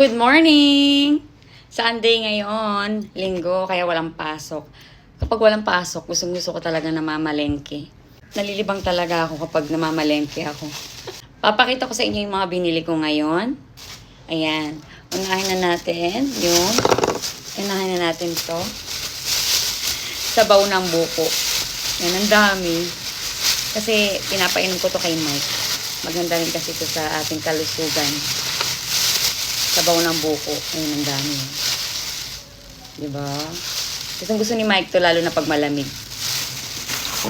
Good morning! Sunday ngayon, linggo, kaya walang pasok. Kapag walang pasok, gustong-gusto ko talaga namamalengke. Nalilibang talaga ako kapag namamalengke ako. Papakita ko sa inyo yung mga binili ko ngayon. Ayan. Unahin na natin to. Sabaw ng buko. Yan, ang dami. Kasi pinapainom ko to kay Mike. Maganda rin kasi ito sa ating kalusugan. Sabaw ng buko. Ayun, ang dami. Diba? Gusto ni Mike to, lalo na pag malamig.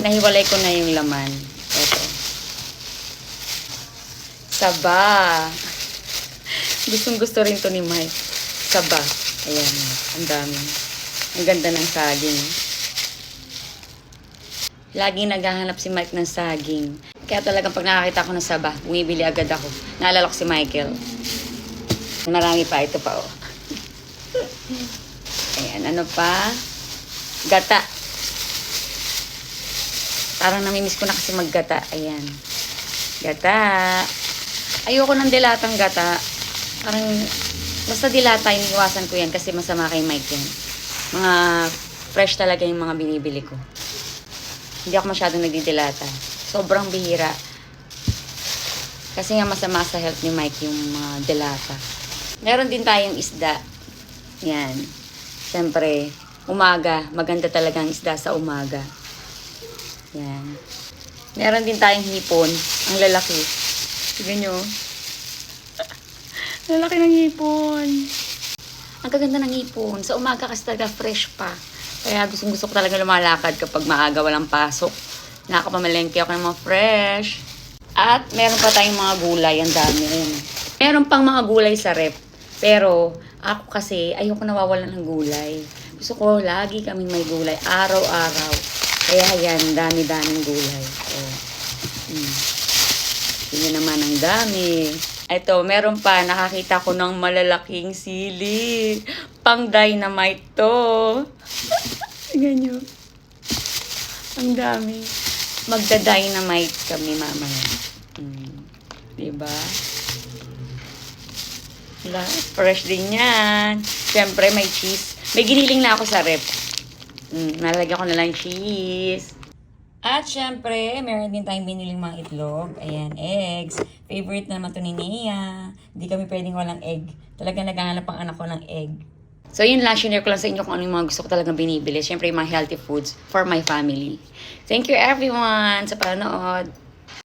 Nahiwalay ko na yung laman. Ito. Saba. Gusto rin to ni Mike. Saba. Ayan. Ang dami. Ang ganda ng saging. Laging naghahanap si Mike ng saging. Kaya talagang pag nakakita ko ng saba, bumibili agad ako. Naalala ko si Michael. Marami pa. Ito pa, oh. Ayan, ano pa? Gata. Parang namimiss ko na kasi maggata. Ayan. Gata. Ayoko ng dilatang gata. Parang, basta dilata, iniiwasan ko yan kasi masama kay Mike yan. Mga fresh talaga yung mga binibili ko. Hindi ako masyadong nagdidilata. Sobrang bihira. Kasi nga masama sa health ni Mike yung mga dilata. Meron din tayong isda. Yan. Siyempre, umaga. Maganda talaga ang isda sa umaga. Yan. Meron din tayong hipon. Ang lalaki. Tignan nyo. Lalaki ng hipon. Ang kaganda ng hipon. Sa umaga kasi talaga fresh pa. Kaya gusto ko talaga lumalakad kapag maaga walang pasok. Nakakapamalengke ako ng mga fresh. At meron pa tayong mga gulay. Ang dami rin. Meron pang mga gulay sa rep. Pero ako kasi ayoko nawawalan ng gulay. Gusto ko lagi kaming may gulay. Araw-araw. Kaya yan, dami-daming gulay. Oh. Yun naman ang dami. Ito, meron pa. Nakakita ko ng malalaking sili. Pang dynamite to. Tingnan nyo. Ang dami. Magda-dynamite kami mamaya. Diba? Fresh din yan. Siyempre, may cheese. May giniling na ako sa rep. Nalagyan ko na lang cheese. At syempre, meron din tayong biniling mga itlog. Ayan, eggs. Favorite na naman ito ni Nia. Hindi kami pwedeng walang egg. Talaga naghahanap ang anak ko ng egg. So yun lang, share ko lang sa inyo kung ano yung mga gusto ko talagang binibili. Syempre, yung mga healthy foods for my family. Thank you everyone sa panonood.